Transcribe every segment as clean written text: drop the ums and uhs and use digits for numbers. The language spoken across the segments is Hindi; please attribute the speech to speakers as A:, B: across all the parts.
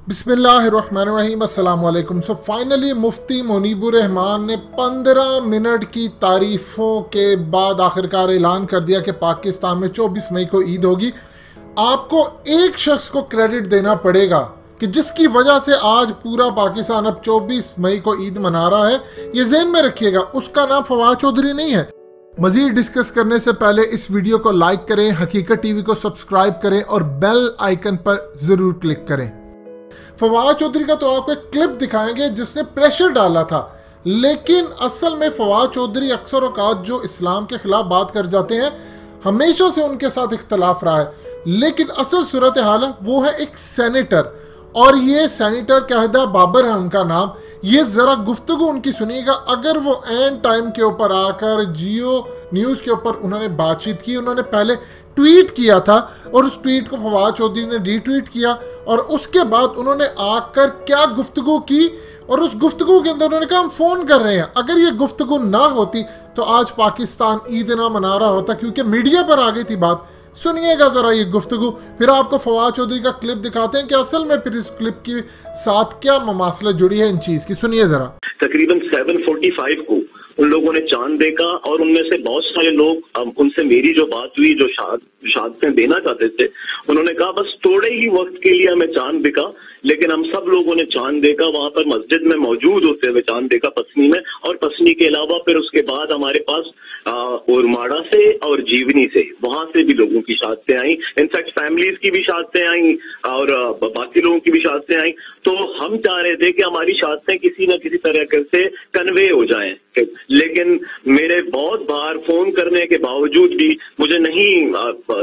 A: बिस्मिल्लाहिर्रहमानिर्रहीम अस्सलाम वालेकुम। सो फाइनली मुफ्ती मुनीबुर रहमान ने 15 मिनट की तारीफ़ों के बाद आखिरकार ऐलान कर दिया कि पाकिस्तान में 24 मई को ईद होगी। आपको एक शख्स को क्रेडिट देना पड़ेगा कि जिसकी वजह से आज पूरा पाकिस्तान अब 24 मई को ईद मना रहा है। ये ज़हन में रखिएगा, उसका नाम फवाद चौधरी नहीं है। मज़ीद डिस्कस करने से पहले इस वीडियो को लाइक करें, हकीकत टीवी को सब्सक्राइब करें और बेल आइकन पर ज़रूर क्लिक करें। फवाद चौधरी का तो आपको एक क्लिप दिखाएंगे जिसने प्रेशर डाला था, लेकिन असल में फवाद चौधरी अक्सर औकात जो इस्लाम के खिलाफ बात कर जाते हैं, हमेशा से उनके साथ इख्तलाफ रहा है, लेकिन असल सूरत हाल है वो है एक सेनेटर, और ये सेनेटर कहदा बाबर है उनका नाम। ये ज़रा गुफ्तगू उनकी सुनिएगा। अगर वो एंड टाइम के ऊपर आकर जियो न्यूज़ के ऊपर उन्होंने बातचीत की, उन्होंने पहले ट्वीट किया था और उस ट्वीट को फवाद चौधरी ने रीट्वीट किया, और उसके बाद उन्होंने आकर क्या गुफ्तगू की, और उस गुफ्तगू के अंदर उन्होंने कहा हम फ़ोन कर रहे हैं। अगर ये गुफ्तगू ना होती तो आज पाकिस्तान ईद ना मना रहा होता, क्योंकि मीडिया पर आ गई थी बात। सुनिएगा ज़रा ये गुफ्तगू, फिर आपको फवाद चौधरी का क्लिप दिखाते हैं कि असल में फिर इस क्लिप के साथ क्या ममासला जुड़ी है इन चीज़ की। सुनिए ज़रा।
B: तकरीबन 7:45 को उन लोगों ने चांद देखा, और उनमें से बहुत सारे लोग उनसे मेरी जो बात हुई, जो शहादतें देना चाहते थे, उन्होंने कहा बस थोड़े ही वक्त के लिए हमें चांद दिखा, लेकिन हम सब लोगों ने चांद देखा। वहां पर मस्जिद में मौजूद होते हुए चांद देखा, पसनी में, और पसनी के अलावा फिर उसके बाद हमारे पास उरमाड़ा से और जीवनी से, वहां से भी लोगों की शहादतें आई। इनफैक्ट फैमिलीज की भी शहादतें आई और बाकी लोगों की भी शहादतें आई। तो हम चाह रहे थे कि हमारी शहादतें किसी न किसी तरह से कन्वे हो जाएं, लेकिन मेरे बहुत बार फोन करने के बावजूद भी मुझे नहीं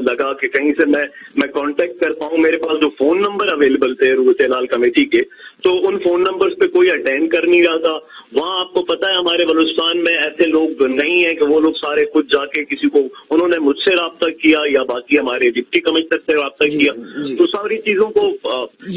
B: लगा कि कहीं से मैं कांटेक्ट कर पाऊं। मेरे पास जो फोन नंबर अवेलेबल थे रूह लाल कमेटी के, तो उन फोन नंबर्स पे कोई अटेंड कर नहीं रहा था। वहां आपको पता है हमारे बलूचिस्तान में ऐसे लोग नहीं है कि वो लोग सारे खुद जाके किसी को, उन्होंने मुझसे रब्ता किया या बाकी हमारे डिप्टी कमिश्नर से रब्ता किया। तो सारी चीजों को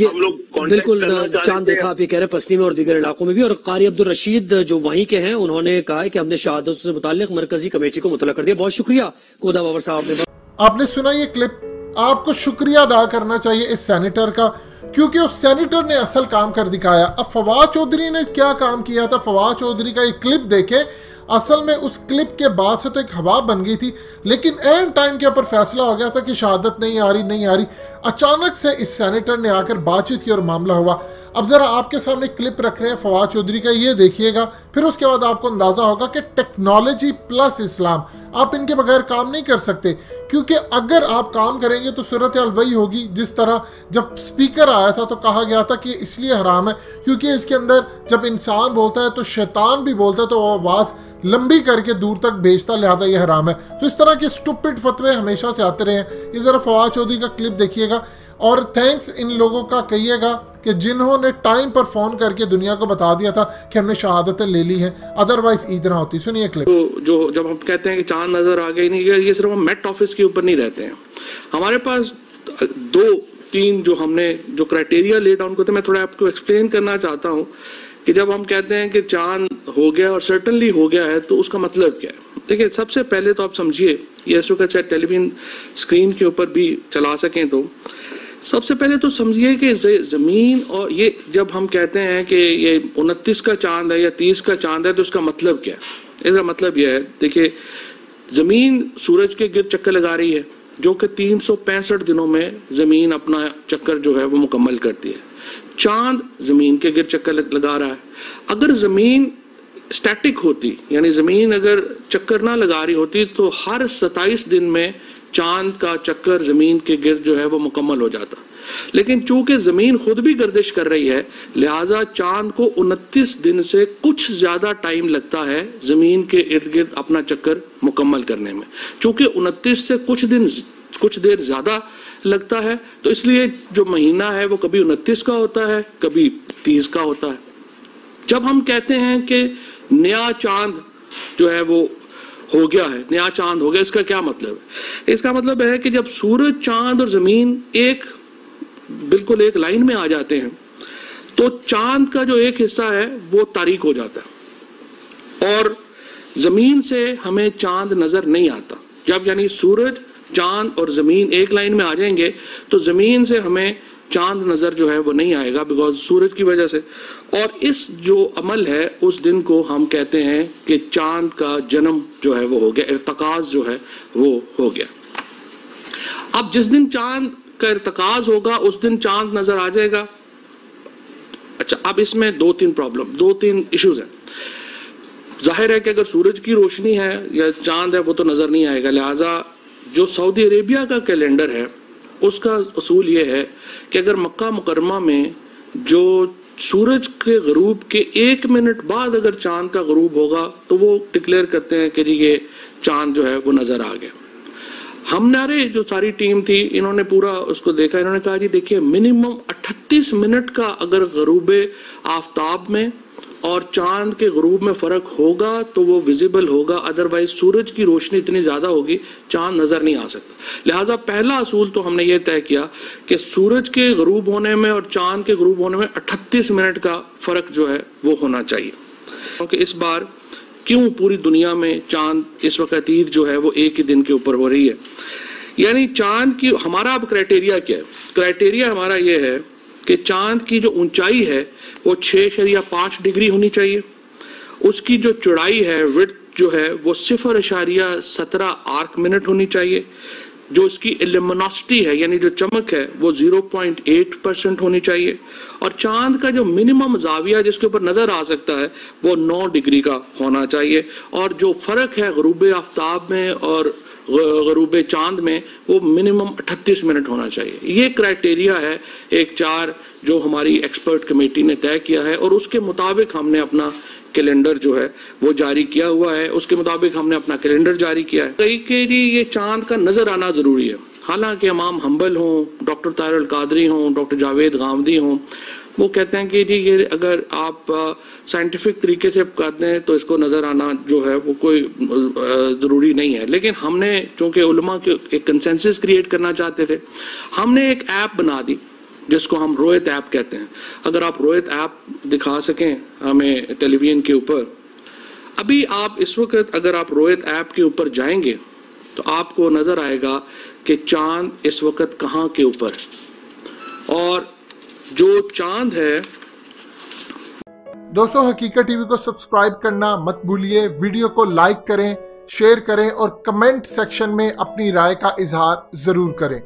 B: हम लोग
C: बिल्कुल चांद देखा आप ये कह रहे हैं पसनी में और दीगर इलाकों में भी। और कारी अब्दुल रशीद जो वहीं के हैं, उन्होंने कहा है कि हमने शहादत से मुताल्लिक मरकजी कमेटी को मुतला कर दिया। बहुत शुक्रिया कोदा बाबर साहब ने।
A: आपने सुना ये क्लिप, आपको शुक्रिया अदा करना चाहिए इस सेनेटर का, क्योंकि उस सेनेटर ने असल काम कर दिखाया। अब फवाद चौधरी ने क्या काम किया था, फवाद चौधरी का एक क्लिप देखे। असल में उस क्लिप के बाद से तो एक हवा बन गई थी, लेकिन एंड टाइम के ऊपर फैसला हो गया था कि शहादत नहीं आ रही। अचानक से इस सेनेटर ने आकर बातचीत की और मामला हुआ। अब ज़रा आपके सामने क्लिप रख रहे हैं फवाद चौधरी का, ये देखिएगा, फिर उसके बाद आपको अंदाज़ा होगा कि टेक्नोलॉजी प्लस इस्लाम, आप इनके बगैर काम नहीं कर सकते। क्योंकि अगर आप काम करेंगे तो सूरत हाल वही होगी जिस तरह जब स्पीकर आया था तो कहा गया था कि इसलिए हराम है क्योंकि इसके अंदर जब इंसान बोलता है तो शैतान भी बोलता है, तो वो आवाज़ लंबी करके दूर तक भेजता, लिहाजा ये हराम है। तो इस तरह के स्टूपिड फतवे हमेशा से आते रहे हैं। ये ज़रा फवाद चौधरी का क्लिप देखिएगा, और थैंक्स इन लोगों का कहिएगा कि जिन्होंने टाइम पर फ़ोन करके दुनिया को बता दिया था कि हमने शहादतें ले ली हैं, अदरवाइज ईद ना होती। सुनिए क्लिप।
D: तो जो जब हम कहते हैं कि चांद नज़र आ गई, नहीं, ये सिर्फ हम मेट ऑफिस के ऊपर नहीं रहते हैं। हमारे पास 2-3 जो क्राइटेरिया ले डाउन करते हैं, मैं थोड़ा आपको एक्सप्लेन करना चाहता हूँ कि जब हम कहते हैं कि चांद हो गया और सर्टनली हो गया है, तो उसका मतलब क्या है। देखिए, सबसे पहले तो आप समझिए, ये इस वक्त शायद टेलीविजन स्क्रीन के ऊपर भी चला सकें, तो सबसे पहले तो समझिए कि ज़मीन, और ये जब हम कहते हैं कि ये 29 का चांद है या 30 का चांद है, तो उसका मतलब क्या है। इसका मतलब यह है, देखिए, ज़मीन सूरज के गिर्द चक्कर लगा रही है, जो कि 365 दिनों में ज़मीन अपना चक्कर जो है वो मुकम्मल करती है। चांद ज़मीन के गिर्द चक्कर लगा रहा है। अगर ज़मीन स्टैटिक होती, यानी ज़मीन अगर चक्कर ना लगा रही होती, तो हर 27 दिन में चांद का चक्कर ज़मीन के गिर्द जो है वो मुकम्मल हो जाता। लेकिन चूंकि ज़मीन खुद भी गर्दिश कर रही है, लिहाजा चांद को 29 दिन से कुछ ज़्यादा टाइम लगता है ज़मीन के इर्द गिर्द अपना चक्कर मुकम्मल करने में। चूंकि 29 से कुछ देर ज़्यादा लगता है, तो इसलिए जो महीना है वो कभी 29 का होता है, कभी 30 का होता है। जब हम कहते हैं कि नया चांद जो है वो हो गया है, नया चांद हो गया, इसका क्या मतलब है। इसका मतलब है कि जब सूरज, चांद और ज़मीन बिल्कुल एक लाइन में आ जाते हैं, तो चांद का जो एक हिस्सा है वो तारीक हो जाता है और ज़मीन से हमें चांद नज़र नहीं आता। जब यानी सूरज, चांद और ज़मीन एक लाइन में आ जाएंगे, तो ज़मीन से हमें चांद नजर जो है वो नहीं आएगा बिकॉज सूरज की वजह से। और इस जो अमल है उस दिन को हम कहते हैं कि चांद का जन्म जो है वो हो गया, इर्तकाज जो है वो हो गया। अब जिस दिन चांद का इर्तकाज होगा उस दिन चांद नजर आ जाएगा। अच्छा, अब इसमें दो तीन इश्यूज हैं। जाहिर है कि अगर सूरज की रोशनी है या चांद है वो तो नजर नहीं आएगा, लिहाजा जो सऊदी अरेबिया का कैलेंडर है उसका असूल ये है कि अगर मक्का मुकरमा में जो सूरज के गरूब के 1 मिनट बाद अगर चांद का गरूब होगा तो वो डिक्लेयर करते हैं कि जी ये चांद जो है वो नजर आ गया। हमारे जो सारी टीम थी इन्होंने पूरा उसको देखा, इन्होंने कहा जी देखिए मिनिमम 38 मिनट का अगर गरूब आफताब में और चांद के गरूब में फ़र्क होगा तो वो विजिबल होगा, अदरवाइज सूरज की रोशनी इतनी ज़्यादा होगी चांद नज़र नहीं आ सकता। लिहाजा पहला असूल तो हमने ये तय किया कि सूरज के गरूब होने में और चांद के गरूब होने में 38 मिनट का फ़र्क जो है वो होना चाहिए। क्योंकि इस बार क्यों पूरी दुनिया में चांद इस वक्त ईद जो है वो एक ही दिन के ऊपर हो रही है, यानी चांद की हमारा अब क्राइटेरिया क्या है? क्राइटेरिया हमारा ये है कि चांद की जो ऊंचाई है वो 6.5 डिग्री होनी चाहिए, उसकी जो चौड़ाई है विड्थ जो है वो 0.17 आर्क मिनट होनी चाहिए, जो उसकी इल्यूमिनोसिटी है यानी जो चमक है वो 0.8% होनी चाहिए, और चांद का जो मिनिमम जाविया जिसके ऊपर नजर आ सकता है वो 9 डिग्री का होना चाहिए, और जो फर्क है गरूब आफ्ताब में और गरूब चांद में वो मिनिमम 38 मिनट होना चाहिए। ये क्राइटेरिया है एक 4 जो हमारी एक्सपर्ट कमेटी ने तय किया है, और उसके मुताबिक हमने अपना कैलेंडर जो है वो जारी किया हुआ है, उसके मुताबिक हमने अपना कैलेंडर जारी किया है। कई कि जी ये चांद का नजर आना जरूरी है, हालांकि इमाम हम्बल हों, डॉक्टर ताहिर अल कादरी हों, डॉक्टर जावेद गामदी हों, वो कहते हैं कि जी ये अगर आप साइंटिफिक तरीके से कर दें तो इसको नज़र आना जो है वो कोई ज़रूरी नहीं है। लेकिन हमने चूँकि उलमा के एक कंसेंसस क्रिएट करना चाहते थे, हमने एक ऐप बना दी जिसको हम रोयत ऐप कहते हैं। अगर आप रोयत ऐप दिखा सकें हमें टेलीविजन के ऊपर, अभी आप इस वक्त अगर आप रोयत ऐप के ऊपर जाएंगे तो आपको नज़र आएगा कि चांद इस वक्त कहाँ के ऊपर है, और जो चांद है।
A: दोस्तों, हकीकत टीवी को सब्सक्राइब करना मत भूलिए, वीडियो को लाइक करें, शेयर करें और कमेंट सेक्शन में अपनी राय का इजहार जरूर करें।